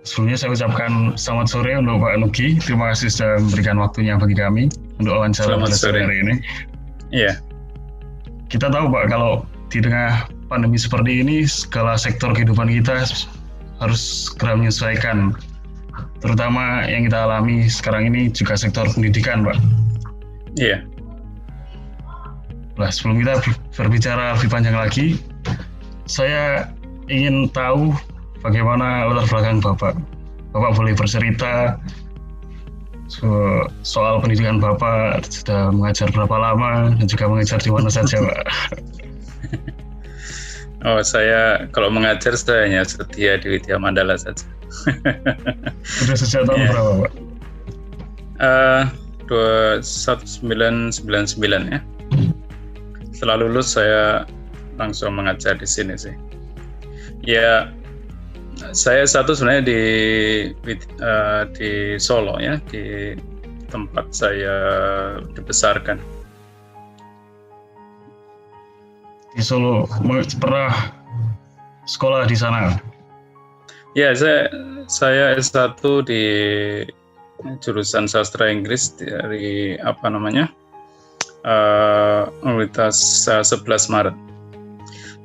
Sebelumnya saya ucapkan selamat sore untuk Pak Nugi. Terima kasih sudah memberikan waktunya bagi kami untuk wawancara pada sore hari ini. Iya. Kita tahu Pak, kalau di tengah pandemi seperti ini, segala sektor kehidupan kita harus segera menyesuaikan. Terutama yang kita alami sekarang ini juga sektor pendidikan, Pak. Iya. Nah, sebelum kita berbicara lebih panjang lagi, saya ingin tahu bagaimana latar belakang Bapak. Bapak boleh bercerita soal pendidikan Bapak, sudah mengajar berapa lama dan juga mengajar di mana saja, Pak? Oh, saya kalau mengajar saya hanya setia di Widya Mandala saja. Sudah sejak tahun berapa, Pak? 1999 ya. Setelah lulus saya langsung mengajar di sini sih. Ya, saya sebenarnya di Solo ya, di tempat saya dibesarkan. Di Solo, pernah sekolah di sana? Ya, saya S1 di jurusan sastra Inggris dari Universitas 11 Maret.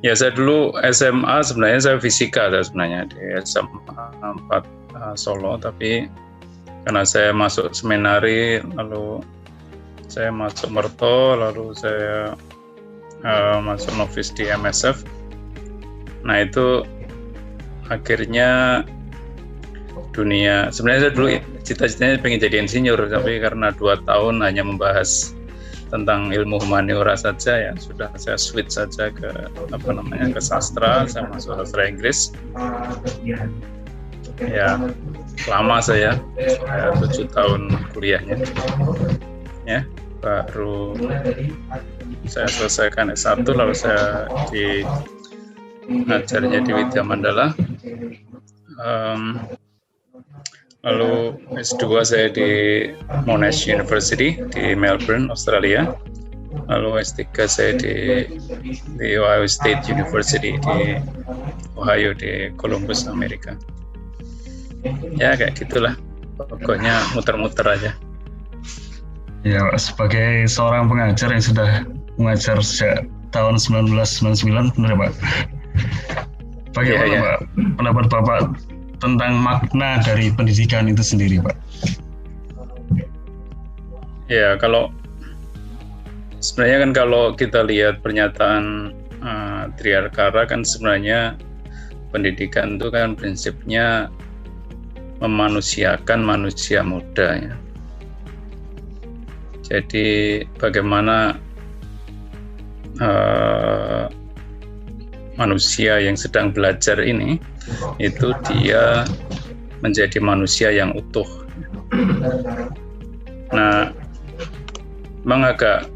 Ya, saya dulu SMA sebenarnya saya fisika sebenarnya di SMA 4 Solo, tapi karena saya masuk seminari, lalu saya masuk Merto, lalu saya masuk novis di MSF. Nah, itu akhirnya sebenarnya saya dulu cita-citanya pengen jadi insinyur, tapi karena 2 tahun hanya membahas tentang ilmu humaniora saja, ya sudah saya switch saja ke ke sastra. Saya masuk sastra Inggris. Ya, lama saya 7 tahun kuliahnya. Ya, baru saya selesaikan S1, lalu saya ngajarnya di Widya Mandala. Lalu S2 saya di Monash University di Melbourne, Australia. Lalu S3 saya di Ohio State University di Ohio di Columbus, Amerika. Ya, kayak gitulah. Pokoknya muter-muter aja. Ya, sebagai seorang pengajar yang sudah mengajar sejak tahun 1999, benar Pak? Bagaimana Pak pendapat Bapak tentang makna dari pendidikan itu sendiri, Pak? Ya, sebenarnya kan kalau kita lihat pernyataan Triarkara kan sebenarnya pendidikan itu kan prinsipnya memanusiakan manusia muda ya. Jadi bagaimana manusia yang sedang belajar ini itu dia menjadi manusia yang utuh. Nah, memang agak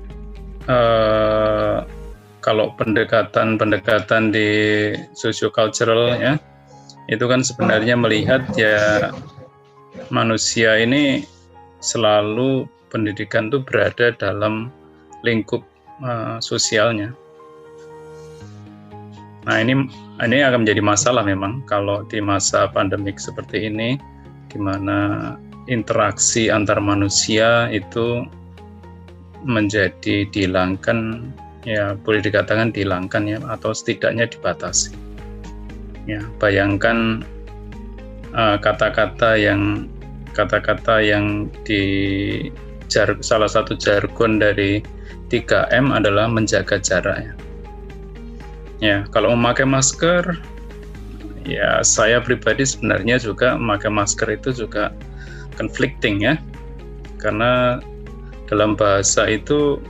kalau pendekatan di socio-cultural ya, itu kan sebenarnya melihat ya manusia ini selalu pendidikan itu berada dalam lingkup sosialnya. Nah, ini akan menjadi masalah memang kalau di masa pandemik seperti ini, di mana interaksi antar manusia itu menjadi dihilangkan, ya boleh dikatakan dihilangkan ya, atau setidaknya dibatasi. Ya, bayangkan kata-kata yang di salah satu jargon dari 3M adalah menjaga jarak ya. Ya, kalau memakai masker, ya saya pribadi sebenarnya juga memakai masker itu juga conflicting ya, karena dalam bahasa itu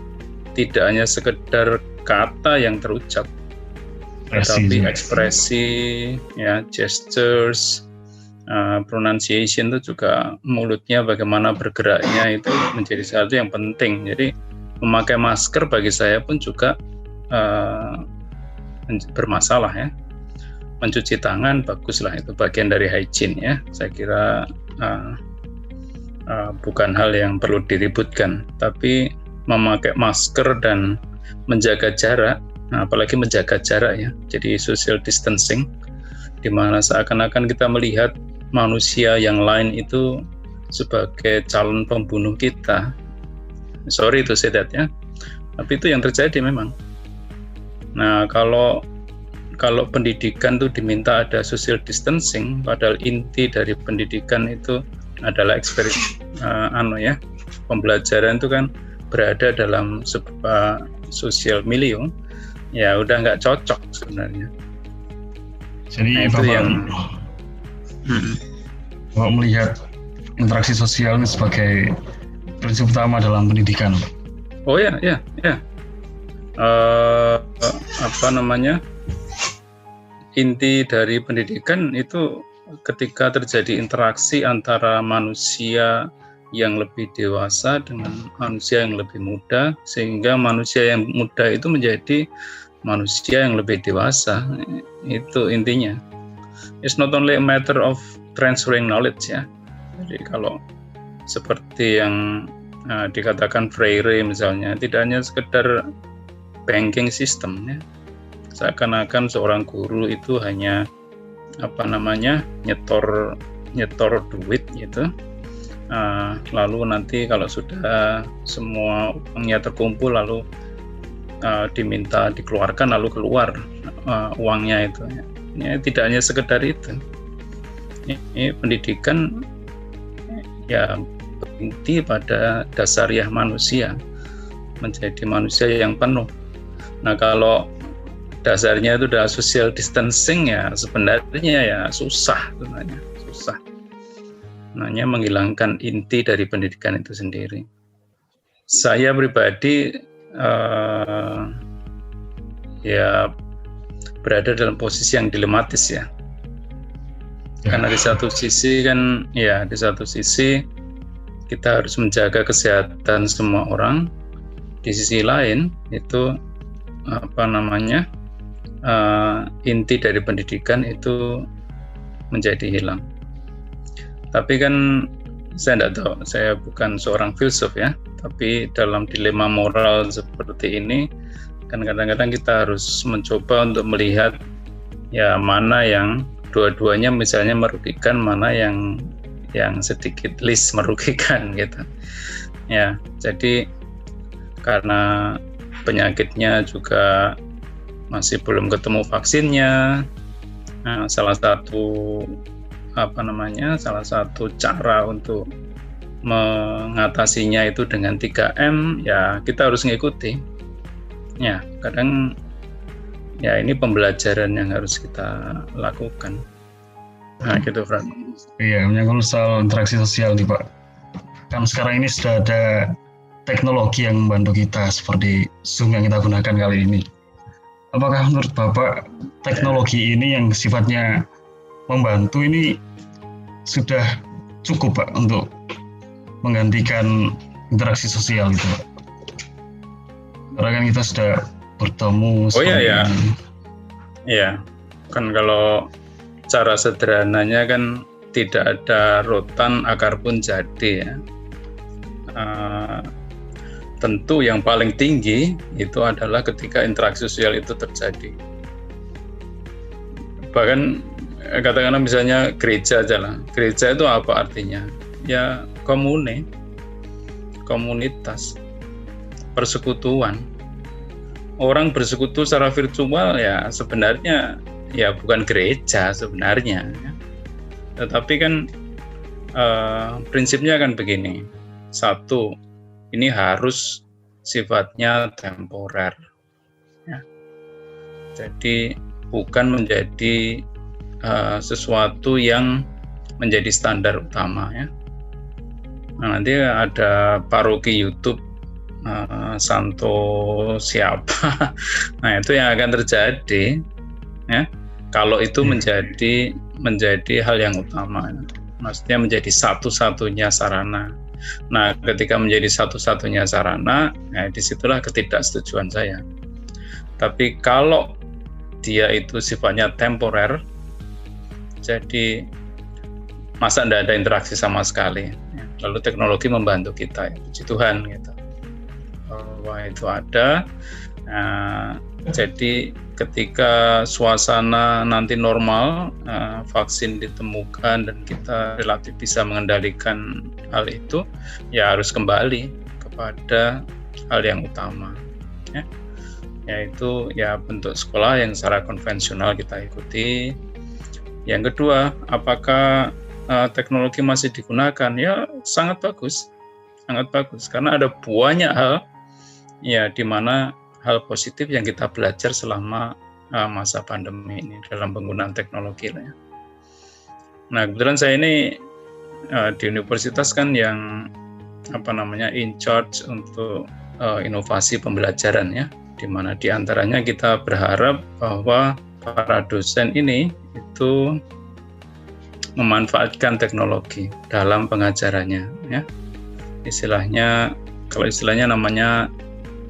tidak hanya sekedar kata yang terucap, tetapi ekspresi, ya, gestures, pronunciation itu juga mulutnya bagaimana bergeraknya itu menjadi sesuatu yang penting. Jadi memakai masker bagi saya pun juga bermasalah ya. Mencuci tangan baguslah, itu bagian dari hygiene ya. Saya kira bukan hal yang perlu diributkan, tapi memakai masker dan menjaga jarak, apalagi menjaga jarak ya. Jadi social distancing, di mana seakan-akan kita melihat manusia yang lain itu sebagai calon pembunuh kita. Sorry to say that ya, tapi itu yang terjadi memang. Nah, kalau pendidikan itu diminta ada social distancing, padahal inti dari pendidikan itu adalah pembelajaran itu kan berada dalam sebuah sosial milieu, ya udah nggak cocok sebenarnya. Jadi Bapak melihat interaksi sosial ini sebagai prinsip utama dalam pendidikan. Oh ya. Inti dari pendidikan itu ketika terjadi interaksi antara manusia yang lebih dewasa dengan manusia yang lebih muda, sehingga manusia yang muda itu menjadi manusia yang lebih dewasa. Itu intinya. It's not only a matter of transferring knowledge ya. Jadi kalau seperti yang dikatakan Freire misalnya, tidak hanya sekedar banking system ya. Seakan-akan seorang guru itu hanya nyetor duit gitu. Lalu nanti kalau sudah semua uangnya terkumpul lalu diminta dikeluarkan lalu keluar uangnya itu ya. Ini tidak hanya sekedar itu. Ini pendidikan ya berhenti pada dasariah manusia, menjadi manusia yang penuh. Nah, kalau dasarnya itu udah social distancing ya sebenarnya ya susah sebenarnya, susah. Sebenarnya menghilangkan inti dari pendidikan itu sendiri. Saya pribadi ya berada dalam posisi yang dilematis ya. Karena di satu sisi kita harus menjaga kesehatan semua orang, di sisi lain itu inti dari pendidikan itu menjadi hilang. Tapi kan saya tidak tahu, saya bukan seorang filsuf ya, tapi dalam dilema moral seperti ini kan kadang-kadang kita harus mencoba untuk melihat ya mana yang dua-duanya misalnya merugikan, mana yang sedikit least merugikan gitu. Ya, jadi karena penyakitnya juga masih belum ketemu vaksinnya. Nah, salah satu cara untuk mengatasinya itu dengan 3M, ya kita harus mengikuti. Ya, kadang ya ini pembelajaran yang harus kita lakukan. Nah, gitu, Frank. Iya, menyangkut soal interaksi sosial nih, Pak. Kan sekarang ini sudah ada teknologi yang membantu kita seperti Zoom yang kita gunakan kali ini. Apakah menurut Bapak teknologi ini yang sifatnya membantu ini sudah cukup, Pak, untuk menggantikan interaksi sosial gitu, Pak? Karena kan kita sudah bertemu. Oh iya. Iya, kan kalau cara sederhananya kan tidak ada rotan akar pun jadi ya. Tentu yang paling tinggi itu adalah ketika interaksi sosial itu terjadi. Bahkan katakanlah misalnya gereja aja lah. Gereja itu apa artinya? Ya komunitas, persekutuan. Orang bersekutu secara virtual ya sebenarnya ya bukan gereja sebenarnya. Tetapi kan prinsipnya kan begini. Satu, ini harus sifatnya temporer. Ya. Jadi bukan menjadi sesuatu yang menjadi standar utama ya. Nah, nanti ada paroki YouTube Santo siapa, nah itu yang akan terjadi ya. Kalau itu menjadi hal yang utama, maksudnya menjadi satu-satunya sarana. Nah, ketika menjadi satu-satunya sarana, nah disitulah ketidaksetujuan saya. Tapi kalau dia itu sifatnya temporer, jadi masa tidak ada interaksi sama sekali, lalu teknologi membantu kita, ya, puji Tuhan gitu. Bahwa itu ada, jadi ketika suasana nanti normal, vaksin ditemukan dan kita relatif bisa mengendalikan hal itu, ya harus kembali kepada hal yang utama, ya, yaitu ya bentuk sekolah yang secara konvensional kita ikuti. Yang kedua, apakah teknologi masih digunakan? Ya sangat bagus karena ada banyak hal ya di mana hal positif yang kita belajar selama masa pandemi ini dalam penggunaan teknologi. Nah, kebetulan saya ini di universitas kan yang in charge untuk inovasi pembelajaran, ya, di mana diantaranya kita berharap bahwa para dosen ini itu memanfaatkan teknologi dalam pengajarannya, ya. Kalau istilahnya namanya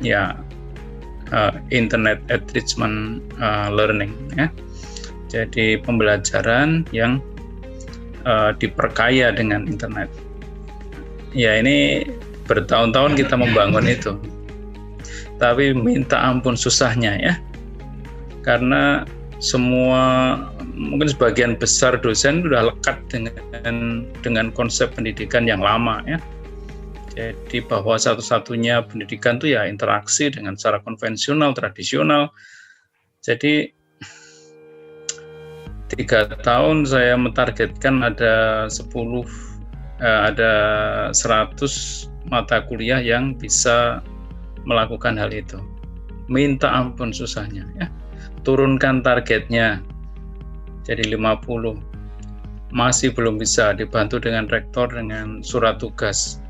ya internet enrichment learning, ya. Jadi pembelajaran yang diperkaya dengan internet. Ya, ini bertahun-tahun kita membangun itu, tapi minta ampun susahnya, ya, karena mungkin sebagian besar dosen sudah lekat dengan konsep pendidikan yang lama, ya. Jadi bahwa satu-satunya pendidikan itu ya interaksi dengan secara konvensional, tradisional. Jadi 3 tahun saya mentargetkan ada 100 mata kuliah yang bisa melakukan hal itu. Minta ampun susahnya, ya. Turunkan targetnya jadi 50. Masih belum bisa, dibantu dengan rektor dengan surat tugas.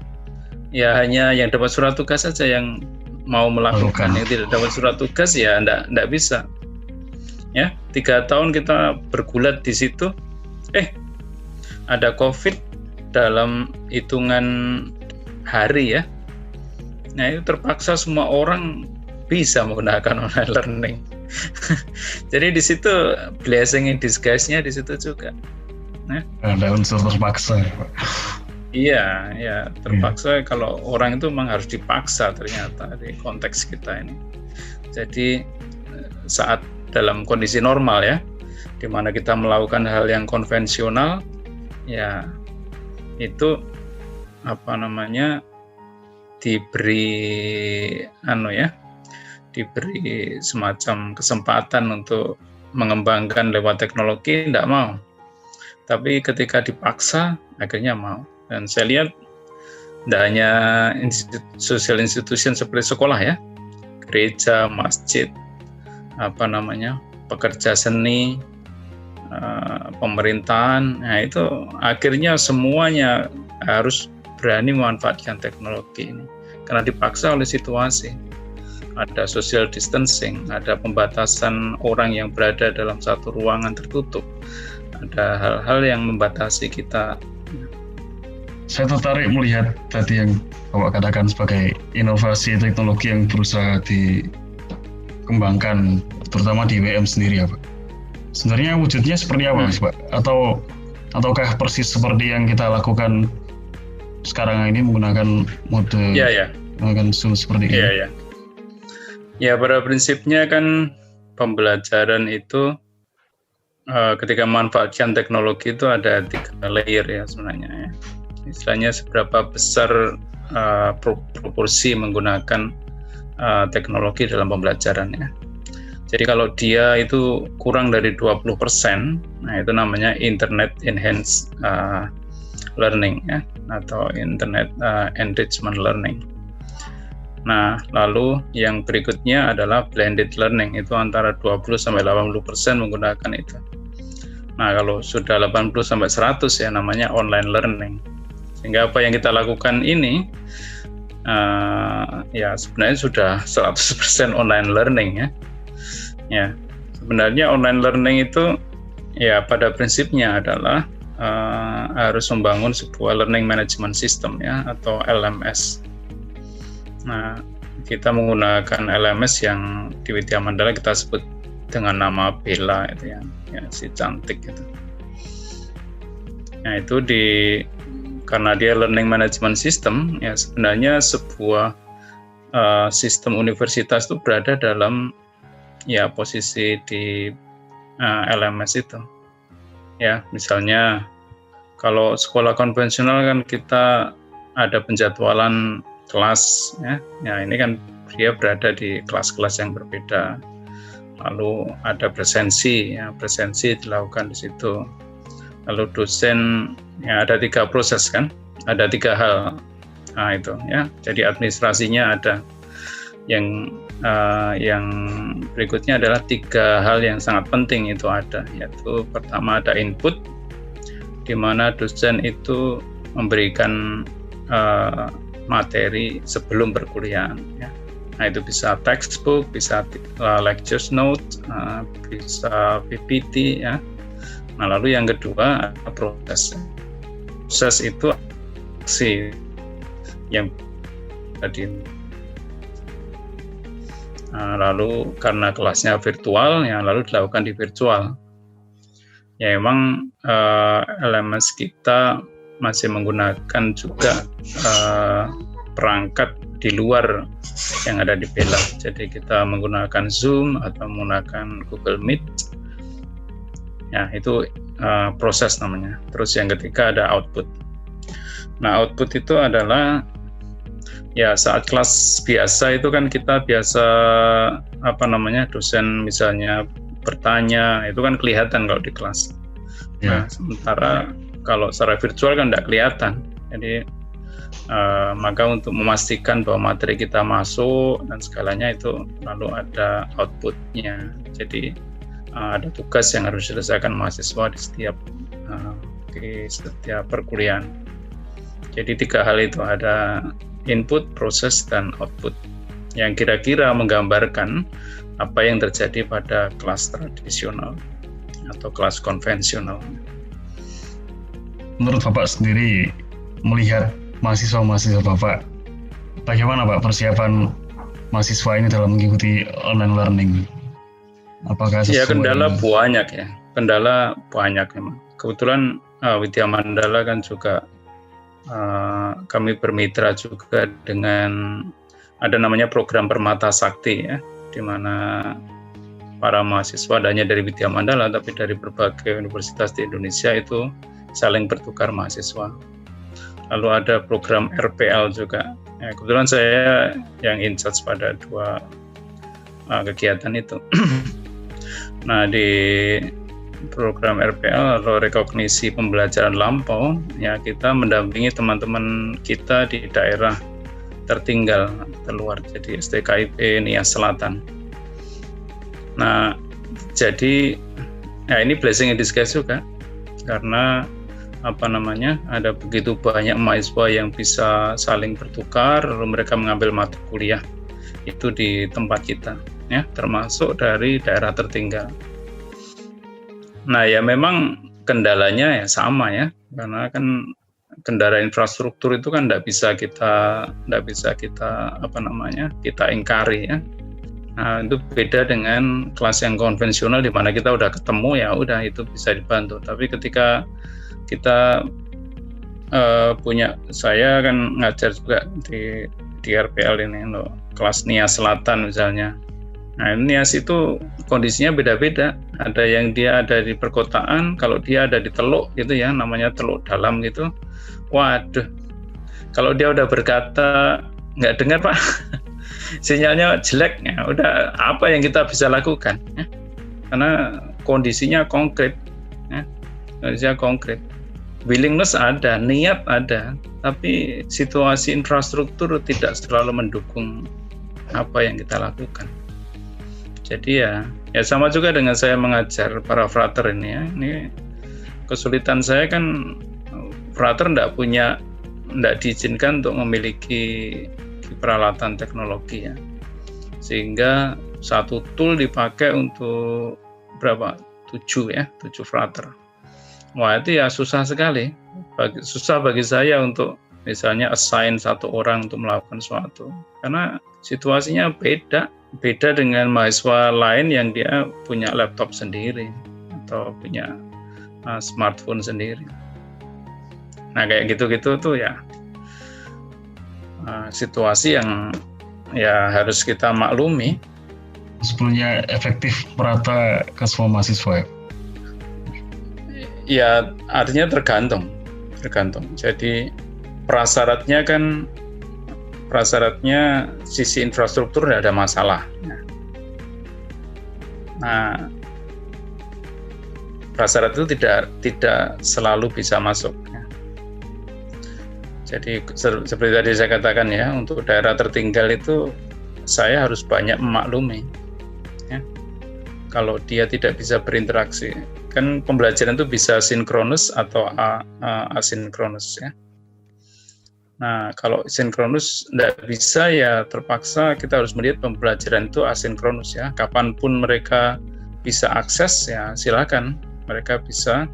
Ya hanya yang dapat surat tugas saja yang mau melakukan, yang tidak dapat surat tugas ya enggak bisa. Ya, 3 tahun kita bergulat di situ. Ada COVID dalam hitungan hari, ya. Nah, itu terpaksa semua orang bisa menggunakan online learning. Jadi di situ blessing in disguise-nya di situ juga. Nah, ada unsur terpaksa, Pak. Iya, terpaksa. Kalau orang itu memang harus dipaksa ternyata di konteks kita ini. Jadi saat dalam kondisi normal, ya, di mana kita melakukan hal yang konvensional, ya itu diberi semacam kesempatan untuk mengembangkan lewat teknologi, tidak mau. Tapi ketika dipaksa, akhirnya mau. Dan saya lihat tidak hanya social institution seperti sekolah, ya, gereja, masjid, pekerja seni, pemerintahan, nah itu akhirnya semuanya harus berani memanfaatkan teknologi ini karena dipaksa oleh situasi. Ada social distancing, ada pembatasan orang yang berada dalam satu ruangan tertutup, ada hal-hal yang membatasi kita. Saya tertarik melihat tadi yang Bapak katakan sebagai inovasi teknologi yang berusaha dikembangkan, terutama di WM sendiri, ya, Pak. Sebenarnya wujudnya seperti apa, Pak? Ataukah persis seperti yang kita lakukan sekarang ini menggunakan mode menggunakan Zoom seperti ini? Iya. Ya, pada prinsipnya kan pembelajaran itu ketika memanfaatkan teknologi itu ada 3 layer, ya, sebenarnya, ya. Istilahnya seberapa besar proporsi menggunakan teknologi dalam pembelajarannya. Jadi kalau dia itu kurang dari 20%, nah itu namanya internet enhanced learning, ya, atau internet enrichment learning. Nah, lalu yang berikutnya adalah blended learning, itu antara 20-80% menggunakan itu. Nah, kalau sudah 80-100, ya, namanya online learning. Sehingga apa yang kita lakukan ini ya sebenarnya sudah 100% online learning, ya. Ya, sebenarnya online learning itu ya pada prinsipnya adalah harus membangun sebuah learning management system, ya, atau LMS. Nah, kita menggunakan LMS yang di Widya Mandala kita sebut dengan nama Bella, itu ya si cantik itu. Nah, itu karena dia learning management system, ya sebenarnya sebuah sistem universitas itu berada dalam ya posisi di LMS itu. Ya, misalnya kalau sekolah konvensional kan kita ada penjadwalan kelas, ya. Ya, ini kan dia berada di kelas-kelas yang berbeda. Lalu ada presensi, ya, presensi dilakukan di situ. Lalu dosen, ya ada 3 proses kan, ada 3 hal. Nah itu, ya. Jadi administrasinya ada. Yang berikutnya adalah 3 hal yang sangat penting itu ada, yaitu pertama ada input, di mana dosen itu memberikan materi sebelum perkuliahan, ya. Nah itu bisa textbook, bisa lectures note, bisa PPT, ya. Nah lalu yang kedua proses. Proses itu aksi yang tadi. Lalu karena kelasnya virtual, ya lalu dilakukan di virtual. Ya memang LMS kita masih menggunakan juga perangkat di luar yang ada di Bella. Jadi kita menggunakan Zoom atau menggunakan Google Meet. Ya itu proses namanya. Terus yang ketiga ada output. Nah output itu adalah ya saat kelas biasa itu kan kita biasa dosen misalnya bertanya, itu kan kelihatan kalau di kelas. Nah sementara kalau secara virtual kan tidak kelihatan. Jadi maka untuk memastikan bahwa materi kita masuk dan segalanya itu lalu ada outputnya. Jadi ada tugas yang harus diselesaikan mahasiswa di setiap perkuliahan. Jadi 3 hal itu ada input, proses, dan output yang kira-kira menggambarkan apa yang terjadi pada kelas tradisional atau kelas konvensional. Menurut Bapak sendiri, melihat mahasiswa-mahasiswa Bapak, bagaimana Pak persiapan mahasiswa ini dalam mengikuti online learning? Apakah sesuai? Ya kendala banyak memang. Kebetulan Widya Mandala kan juga kami bermitra juga dengan ada namanya program Permata Sakti, ya, di mana para mahasiswa tidak hanya dari Widya Mandala tapi dari berbagai universitas di Indonesia itu saling bertukar mahasiswa. Lalu ada program RPL juga. Ya, kebetulan saya yang in charge pada 2 kegiatan itu. Nah di program RPL atau rekognisi pembelajaran lampau, ya kita mendampingi teman-teman kita di daerah tertinggal terluar, jadi STKIP Nias Selatan. Nah jadi ya ini blessing in disguise juga, karena ada begitu banyak mahasiswa yang bisa saling bertukar, lalu mereka mengambil mata kuliah itu di tempat kita, ya termasuk dari daerah tertinggal. Nah ya memang kendalanya ya sama ya, karena kan kendala infrastruktur itu kan tidak bisa kita kita ingkari, ya. Nah itu beda dengan kelas yang konvensional di mana kita udah ketemu, ya udah itu bisa dibantu. Tapi ketika kita saya kan ngajar juga di RPL ini loh, kelas Nias Selatan misalnya. Nah Nias itu kondisinya beda-beda. Ada yang dia ada di perkotaan, kalau dia ada di Teluk gitu ya, namanya Teluk Dalam gitu. Waduh, kalau dia udah berkata nggak dengar Pak, sinyalnya jelek, ya udah apa yang kita bisa lakukan, ya? Karena kondisinya konkret, ya. Kondisinya konkret. Willingness ada, niat ada, tapi situasi infrastruktur tidak selalu mendukung apa yang kita lakukan. Jadi ya sama juga dengan saya mengajar para frater ini, ya. Ini kesulitan saya kan frater tidak diizinkan untuk memiliki peralatan teknologi, ya. Sehingga satu tool dipakai untuk 7 frater. Wah itu ya susah sekali. Susah bagi saya untuk misalnya assign satu orang untuk melakukan sesuatu. Karena situasinya beda dengan mahasiswa lain yang dia punya laptop sendiri atau punya smartphone sendiri. Nah kayak gitu-gitu tuh ya situasi yang ya harus kita maklumi. sebelumnya efektif merata ke semua mahasiswa? Ya, artinya tergantung. Jadi prasyaratnya sisi infrastruktur tidak ada masalah. Nah, prasyarat itu tidak selalu bisa masuk. Jadi seperti tadi saya katakan ya, untuk daerah tertinggal itu saya harus banyak memaklumi. Ya. Kalau dia tidak bisa berinteraksi, kan pembelajaran itu bisa sinkronus atau asinkronus ya. Nah, kalau sinkronus tidak bisa ya terpaksa kita harus melihat pembelajaran itu asinkronus ya. Kapanpun mereka bisa akses ya silakan mereka bisa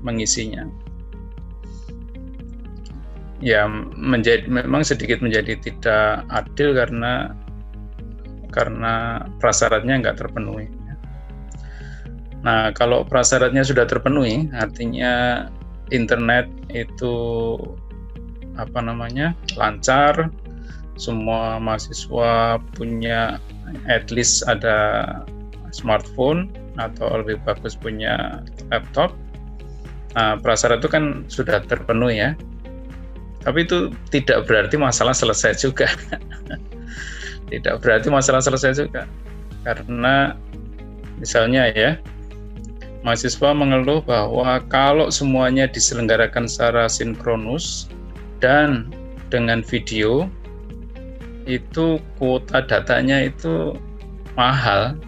mengisinya. Ya memang sedikit menjadi tidak adil karena prasyaratnya nggak terpenuhi. Nah, kalau prasyaratnya sudah terpenuhi, artinya internet itu lancar, semua mahasiswa punya at least ada smartphone atau lebih bagus punya laptop. Nah, prasyarat itu kan sudah terpenuhi ya. Tapi itu tidak berarti masalah selesai juga. Tidak berarti masalah selesai juga. Karena misalnya ya, mahasiswa mengeluh bahwa kalau semuanya diselenggarakan secara sinkronus dan dengan video, itu kuota datanya itu mahal,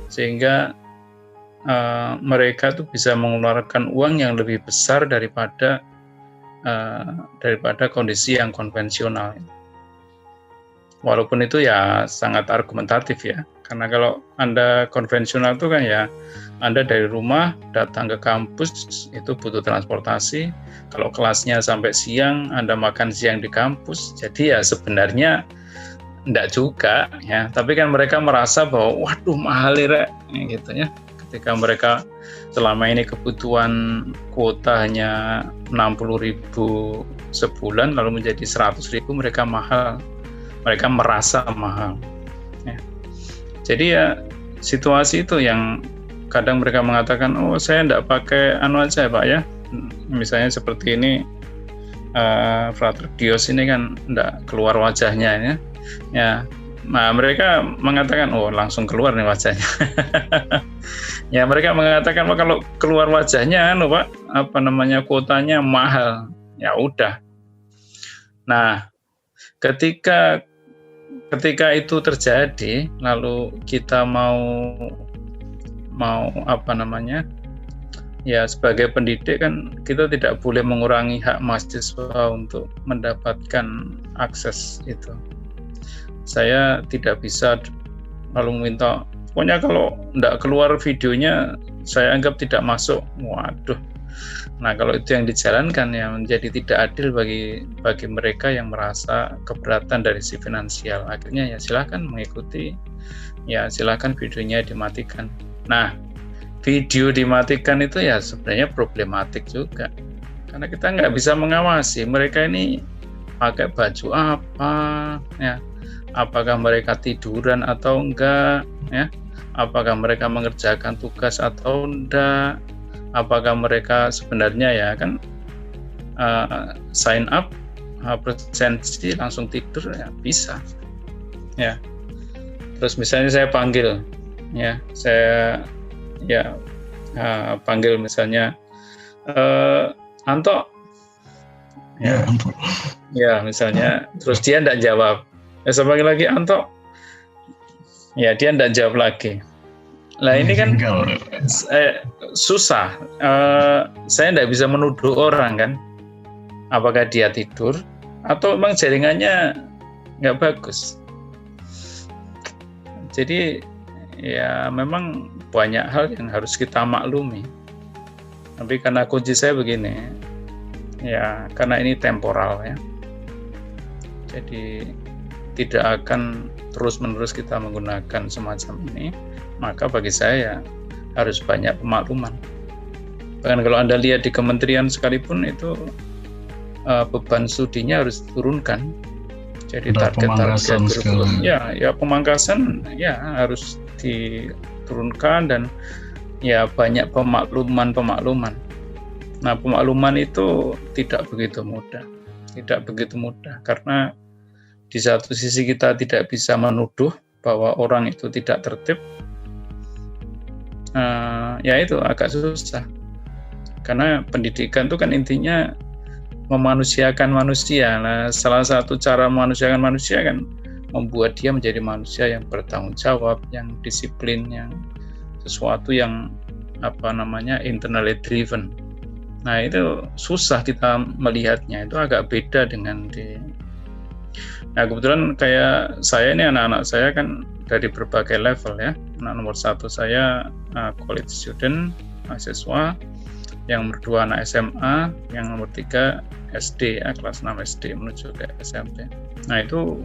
sehingga mereka tuh bisa mengeluarkan uang yang lebih besar daripada kondisi yang konvensional. Walaupun itu ya sangat argumentatif ya, karena kalau Anda konvensional itu kan ya Anda dari rumah datang ke kampus itu butuh transportasi. Kalau kelasnya sampai siang, Anda makan siang di kampus, jadi ya sebenarnya enggak juga ya. Tapi kan mereka merasa bahwa waduh mahal ya gitu ya. Ketika mereka selama ini kebutuhan kuota hanya 60.000 sebulan lalu menjadi 100.000, mereka merasa mahal ya. Jadi ya situasi itu yang kadang mereka mengatakan, oh saya enggak pakai aja Pak ya, misalnya seperti ini Frater Dios ini kan enggak keluar wajahnya ya. Nah, mereka mengatakan, oh langsung keluar nih wajahnya. Ya, mereka mengatakan, kalau keluar wajahnya, Pak, kuotanya mahal. Ya udah. Nah, ketika itu terjadi, lalu kita mau ya sebagai pendidik kan kita tidak boleh mengurangi hak mahasiswa untuk mendapatkan akses itu. Saya tidak bisa lalu meminta, pokoknya kalau tidak keluar videonya saya anggap tidak masuk. Waduh. Nah, kalau itu yang dijalankan ya menjadi tidak adil bagi mereka yang merasa keberatan dari sisi finansial. Akhirnya ya silakan mengikuti, ya silakan videonya dimatikan. Nah, video dimatikan itu ya sebenarnya problematik juga, karena kita nggak bisa mengawasi mereka ini pakai baju apa ya. Apakah mereka tiduran atau enggak ya? Apakah mereka mengerjakan tugas atau enggak? Apakah mereka sebenarnya ya kan sign up presensi langsung tidur ya bisa ya. Terus misalnya saya panggil ya, panggil misalnya Anto ya misalnya, terus dia enggak jawab. Saya panggil lagi Anto, ya dia tidak jawab lagi. Lah ini kan susah. Saya tidak bisa menuduh orang kan, apakah dia tidur atau memang jaringannya nggak bagus. Jadi ya memang banyak hal yang harus kita maklumi. Tapi karena kunci saya begini, ya karena ini temporal ya. Jadi tidak akan terus-menerus kita menggunakan semacam ini, maka bagi saya harus banyak pemakluman. Bahkan kalau Anda lihat di kementerian sekalipun itu beban studinya harus diturunkan Jadi target-target kurikulum ya pemangkasan ya harus diturunkan, dan ya banyak pemakluman. Nah, pemakluman itu tidak begitu mudah karena di satu sisi kita tidak bisa menuduh bahwa orang itu tidak tertib. Ya itu agak susah, karena pendidikan itu kan intinya memanusiakan manusia. Nah, salah satu cara memanusiakan manusia kan membuat dia menjadi manusia yang bertanggung jawab, yang disiplin, yang sesuatu yang internally driven. Nah, itu susah kita melihatnya, itu agak beda dengan Nah, kebetulan kayak saya ini, anak-anak saya kan dari berbagai level ya. Anak nomor 1 saya college student, mahasiswa, yang nomor 2 anak SMA, yang nomor 3 SD, kelas 6 SD menuju ke SMP. Nah, itu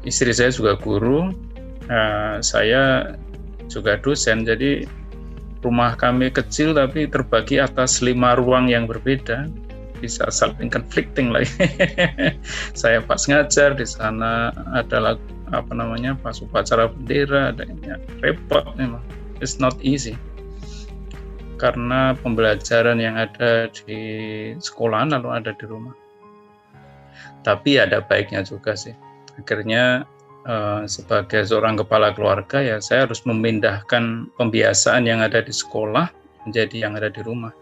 istri saya juga guru, saya juga dosen, jadi rumah kami kecil tapi terbagi atas 5 ruang yang berbeda, bisa saling conflicting lagi. Saya pas ngajar di sana ada pas upacara bendera, adanya repot memang. It's not easy karena pembelajaran yang ada di sekolah lalu ada di rumah. Tapi ada baiknya juga sih. Akhirnya sebagai seorang kepala keluarga ya saya harus memindahkan pembiasaan yang ada di sekolah menjadi yang ada di rumah.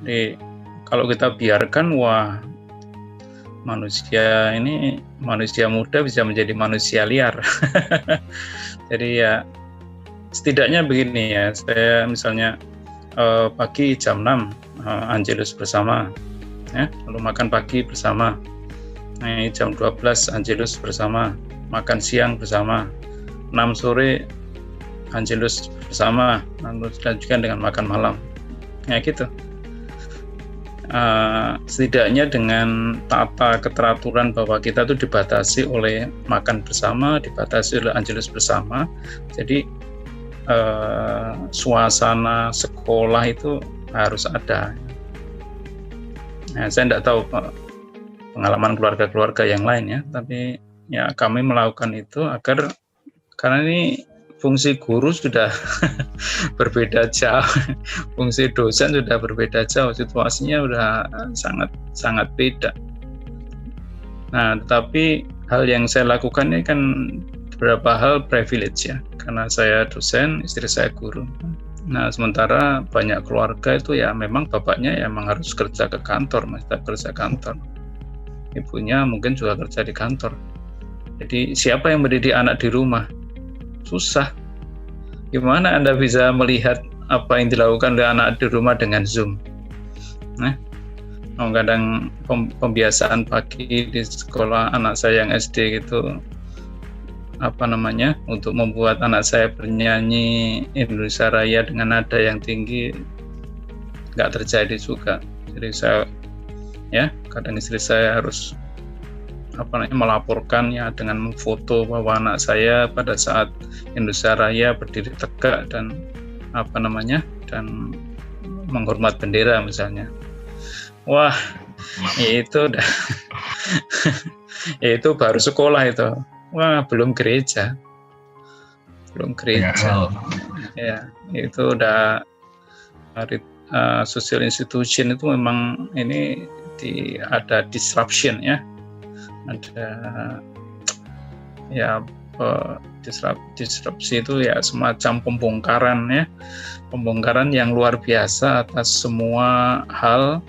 Jadi kalau kita biarkan, manusia muda bisa menjadi manusia liar. Jadi ya setidaknya begini ya, saya misalnya pagi jam 6 Angelus bersama, ya, lalu makan pagi bersama. Nah, jam 12 Angelus bersama, makan siang bersama, 6 sore Angelus bersama, lalu dilanjutkan dengan makan malam. Ya gitu. Setidaknya dengan tata keteraturan bahwa kita tuh dibatasi oleh makan bersama, dibatasi oleh Angelus bersama. Jadi suasana sekolah itu harus ada. Nah, saya tidak tahu pengalaman keluarga-keluarga yang lain ya, tapi ya kami melakukan itu karena ini fungsi guru sudah berbeda jauh, fungsi dosen sudah berbeda jauh, situasinya sudah sangat beda. Nah, tetapi hal yang saya lakukan ini kan beberapa hal privilege ya, karena saya dosen, istri saya guru. Nah, sementara banyak keluarga itu ya memang bapaknya ya memang harus kerja ke kantor, kerja kantor. Ibunya mungkin juga kerja di kantor. Jadi siapa yang mendidik anak di rumah? Susah. Gimana Anda bisa melihat apa yang dilakukan oleh anak di rumah dengan Zoom? Nah, kadang pembiasaan pagi di sekolah anak saya yang SD gitu, untuk membuat anak saya bernyanyi Indonesia Raya dengan nada yang tinggi, nggak terjadi juga. Jadi kadang istri saya harus melaporkannya dengan memfoto bahwa anak saya pada saat Indonesia Raya berdiri tegak dan dan menghormat bendera misalnya. Wah, itu itu baru sekolah itu. Wah, belum gereja. Ya, itu udah social institution itu memang ini ada disruption ya. Ada ya disrupsi itu ya semacam pembongkaran yang luar biasa atas semua hal,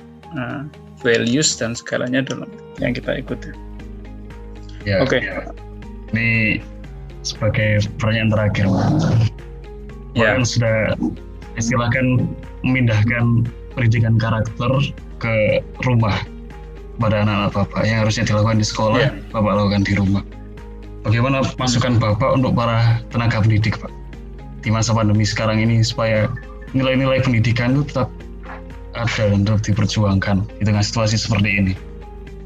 values dan segalanya dalam yang kita ikuti. Ya, Oke. Ini sebagai pertanyaan terakhir, ya. Sudah istilahkan memindahkan pendidikan karakter ke rumah pada anak-anak Bapak yang harusnya dilakukan di sekolah, Bapak lakukan di rumah. Bagaimana masukan Bapak untuk para tenaga pendidik, Pak, di masa pandemi sekarang ini supaya nilai-nilai pendidikan itu tetap ada dan tetap diperjuangkan di tengah situasi seperti ini?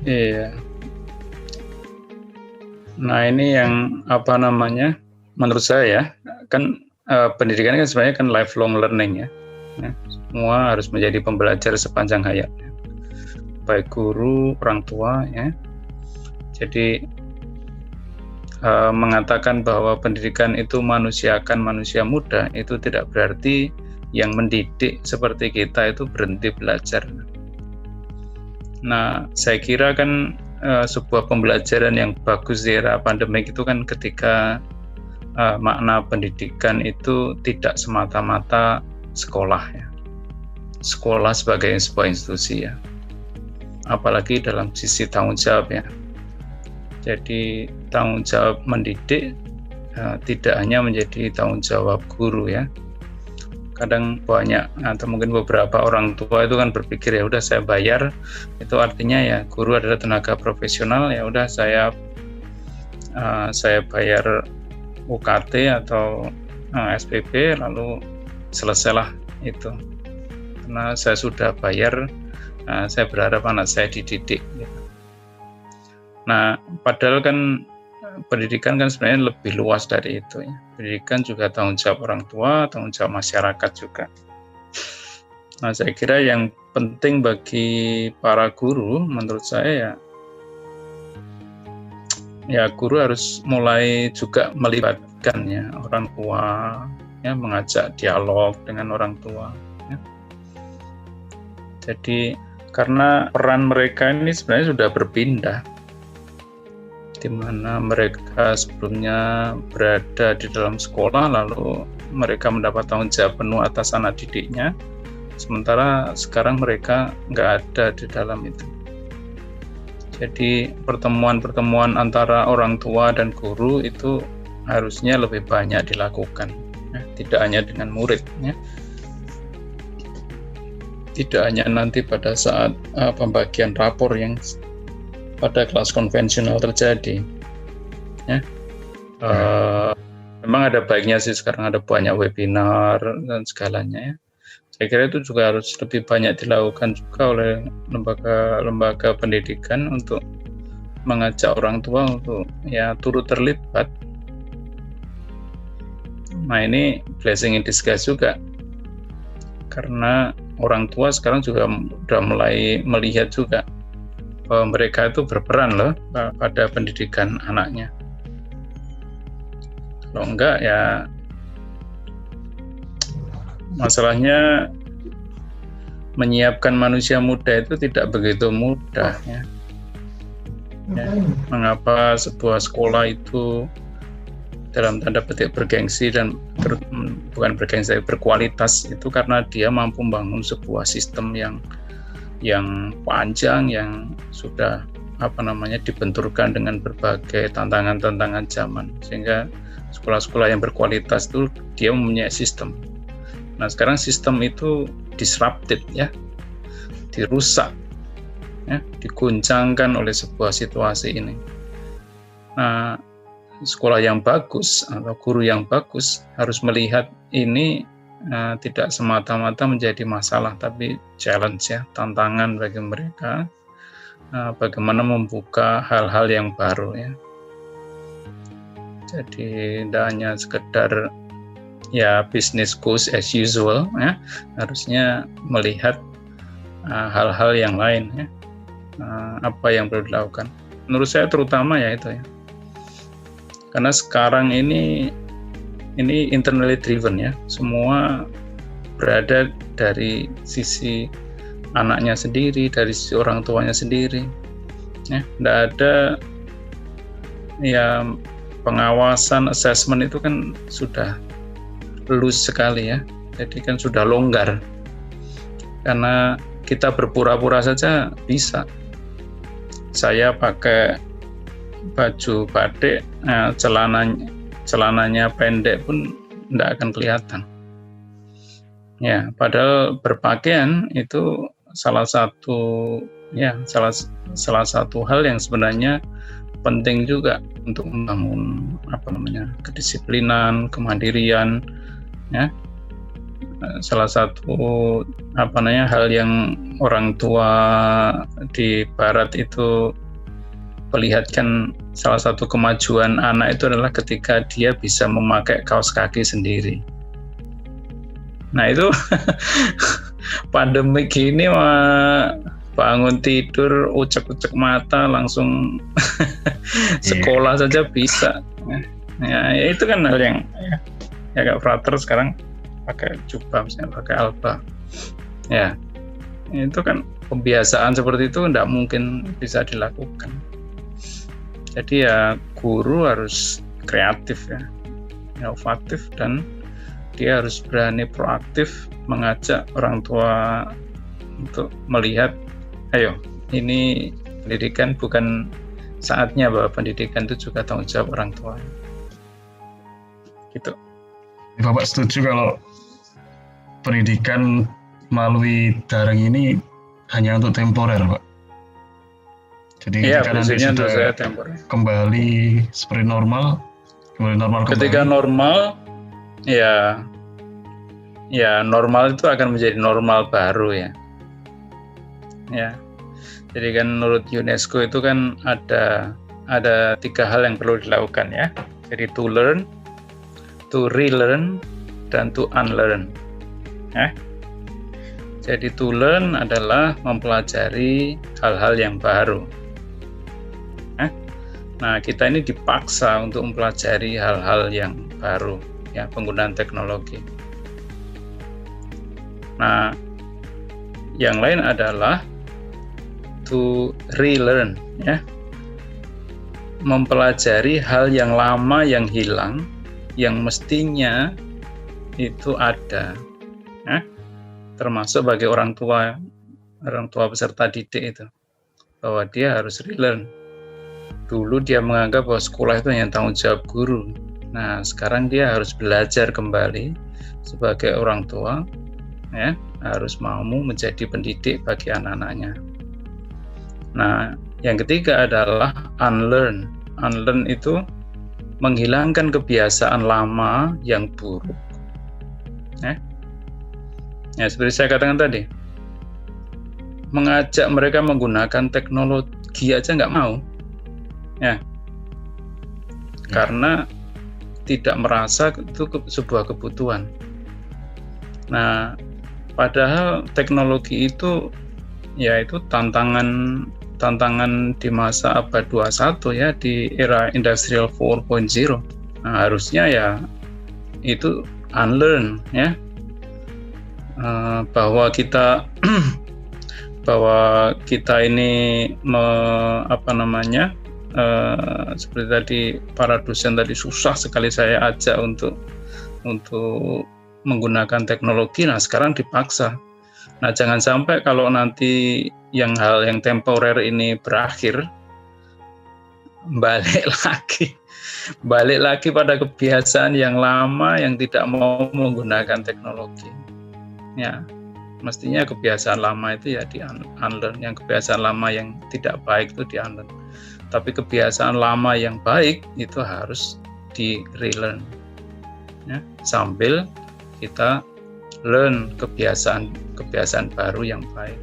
Iya. Nah, ini yang menurut saya kan pendidikan kan sebenarnya kan lifelong learning ya. Semua harus menjadi pembelajar sepanjang hayat. Baik guru, orang tua ya. Jadi mengatakan bahwa pendidikan itu manusiakan manusia muda, itu tidak berarti yang mendidik seperti kita itu berhenti belajar. Nah, saya kira kan sebuah pembelajaran yang bagus di era pandemik itu kan ketika makna pendidikan itu tidak semata-mata sekolah ya. Sekolah sebagai sebuah institusi ya. Apalagi dalam sisi tanggung jawab ya. Jadi tanggung jawab mendidik tidak hanya menjadi tanggung jawab guru ya. Kadang banyak atau mungkin beberapa orang tua itu kan berpikir ya udah saya bayar, itu artinya ya guru adalah tenaga profesional, ya udah saya bayar UKT atau SPP lalu selesailah itu. Karena saya sudah bayar, saya berharap anak saya dididik gitu. Nah, padahal kan pendidikan kan sebenarnya lebih luas dari itu ya. Pendidikan juga tanggung jawab orang tua, tanggung jawab masyarakat juga. Nah, saya kira yang penting bagi para guru menurut saya ya guru harus mulai juga melibatkan ya orang tua ya, mengajak dialog dengan orang tua ya. Jadi karena peran mereka ini sebenarnya sudah berpindah, di mana mereka sebelumnya berada di dalam sekolah, lalu mereka mendapat tanggung jawab penuh atas anak didiknya, sementara sekarang mereka nggak ada di dalam itu. Jadi pertemuan-pertemuan antara orang tua dan guru itu harusnya lebih banyak dilakukan, ya. Tidak hanya dengan murid, ya. Tidak hanya nanti pada saat pembagian rapor yang pada kelas konvensional terjadi ya. Memang ada baiknya sih sekarang ada banyak webinar dan segalanya ya. Saya kira itu juga harus lebih banyak dilakukan juga oleh lembaga pendidikan untuk mengajak orang tua untuk ya turut terlibat. Nah, ini blessing in disguise juga, karena orang tua sekarang juga sudah mulai melihat juga bahwa mereka itu berperan loh pada pendidikan anaknya. Kalau enggak ya masalahnya menyiapkan manusia muda itu tidak begitu mudah ya. Mengapa sebuah sekolah itu dalam tanda petik bergengsi dan bukan bergengsi, berkualitas itu karena dia mampu membangun sebuah sistem yang panjang, yang sudah dibenturkan dengan berbagai tantangan-tantangan zaman, sehingga sekolah-sekolah yang berkualitas itu dia mempunyai sistem. Nah, sekarang sistem itu disrupted ya, dirusak ya, diguncangkan oleh sebuah situasi ini. Nah, sekolah yang bagus atau guru yang bagus harus melihat ini tidak semata-mata menjadi masalah, tapi challenge ya, tantangan bagi mereka, bagaimana membuka hal-hal yang baru ya. Jadi tidak hanya sekedar ya business goes as usual ya, harusnya melihat hal-hal yang lain ya, apa yang perlu dilakukan. Menurut saya terutama ya itu ya, karena sekarang ini internally driven ya, semua berada dari sisi anaknya sendiri, dari sisi orang tuanya sendiri ya. Tidak ada ya pengawasan, assessment itu kan sudah loose sekali ya, jadi kan sudah longgar, karena kita berpura-pura saja bisa. Saya pakai baju batik, celananya pendek pun tidak akan kelihatan ya, padahal berpakaian itu salah satu hal yang sebenarnya penting juga untuk membangun kedisiplinan, kemandirian ya. Salah satu hal yang orang tua di barat itu perlihatkan, salah satu kemajuan anak itu adalah ketika dia bisa memakai kaos kaki sendiri. Nah itu pandemik ini bangun tidur ucek-ucek mata langsung sekolah saja bisa. Ya itu kan hal yang ya kayak frater sekarang pakai jubah misalnya, pakai alba. Ya itu kan kebiasaan seperti itu tidak mungkin bisa dilakukan. Jadi ya guru harus kreatif ya, inovatif, dan dia harus berani proaktif mengajak orang tua untuk melihat, ayo ini pendidikan bukan saatnya, bahwa pendidikan itu juga tanggung jawab orang tua. Gitu. Bapak setuju kalau pendidikan melalui daring ini hanya untuk temporer, Pak? Jadi ketika nanti sudah kembali seperti normal, ketika normal, ya normal itu akan menjadi normal baru ya. Jadi kan menurut UNESCO itu kan ada 3 hal yang perlu dilakukan ya. Jadi to learn, to relearn, dan to unlearn. Jadi to learn adalah mempelajari hal-hal yang baru. Nah, kita ini dipaksa untuk mempelajari hal-hal yang baru, ya, penggunaan teknologi. Nah, yang lain adalah to relearn, ya, mempelajari hal yang lama yang hilang, yang mestinya itu ada, ya, termasuk bagi orang tua peserta didik itu, bahwa dia harus relearn. Dulu dia menganggap bahwa sekolah itu hanya tanggung jawab guru. Nah, sekarang dia harus belajar kembali sebagai orang tua, ya, harus mau menjadi pendidik bagi anak-anaknya. Nah, yang ketiga adalah unlearn. Unlearn itu menghilangkan kebiasaan lama yang buruk. Ya, seperti saya katakan tadi, mengajak mereka menggunakan teknologi aja nggak mau. Ya, karena tidak merasa itu sebuah kebutuhan. Nah, padahal teknologi itu ya itu tantangan di masa abad 21 ya, di era industrial 4.0. Nah, harusnya ya itu unlearn ya, bahwa kita ini seperti tadi para dosen tadi susah sekali saya ajak untuk menggunakan teknologi. Nah, sekarang dipaksa. Nah, jangan sampai kalau nanti hal yang temporer ini berakhir, balik lagi pada kebiasaan yang lama yang tidak mau menggunakan teknologi. Ya, mestinya kebiasaan lama itu ya di unlearn, yang kebiasaan lama yang tidak baik itu di unlearn. Tapi kebiasaan lama yang baik itu harus di relearn, ya, sambil kita learn kebiasaan baru yang baik.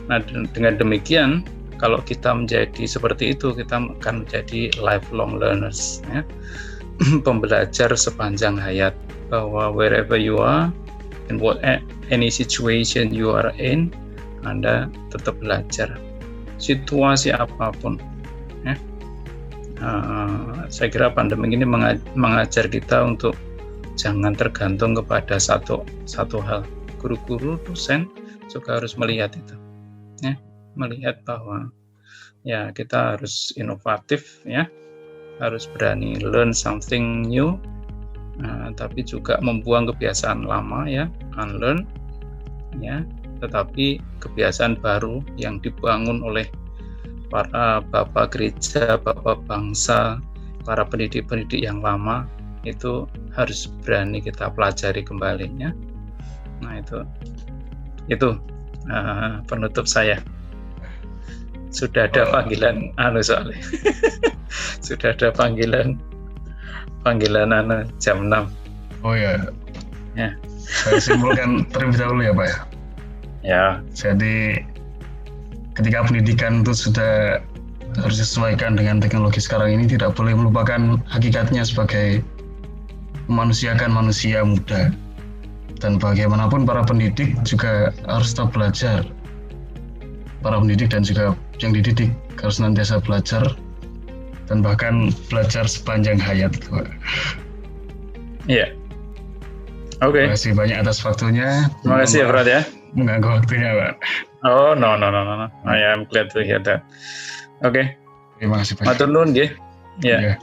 Nah, dengan demikian kalau kita menjadi seperti itu, kita akan menjadi lifelong learners, ya, pembelajar sepanjang hayat, bahwa wherever you are in any situation you are in, Anda tetap belajar situasi apapun. Ya. Saya kira pandemi ini mengajar kita untuk jangan tergantung kepada satu hal. Guru-guru, dosen juga harus melihat itu, ya, melihat bahwa ya kita harus inovatif, ya, harus berani learn something new, tapi juga membuang kebiasaan lama, ya, unlearn, ya, tetapi kebiasaan baru yang dibangun oleh para bapak gereja, bapak bangsa, para pendidik-pendidik yang lama itu harus berani kita pelajari kembali, ya. Nah, itu penutup saya. Sudah ada panggilan soalnya. Sudah ada panggilan jam 6. Oh ya. Ya. Saya simpulkan terlebih dahulu ya, Pak ya. Ya. Jadi ketika pendidikan itu sudah harus disesuaikan dengan teknologi sekarang ini, tidak boleh melupakan hakikatnya sebagai memanusiakan manusia muda. Dan bagaimanapun para pendidik juga harus tetap belajar. para pendidik dan juga yang dididik harus senantiasa belajar dan bahkan belajar sepanjang hayat, Pak. Iya. Oke. Terima kasih banyak atas waktunya. Terima kasih ya, Fred ya. Mengganggu waktunya, Pak. Oh, no. I am glad to hear that. Oke. Terima kasih banyak. Matur nuwun nggih. Ya. Ya.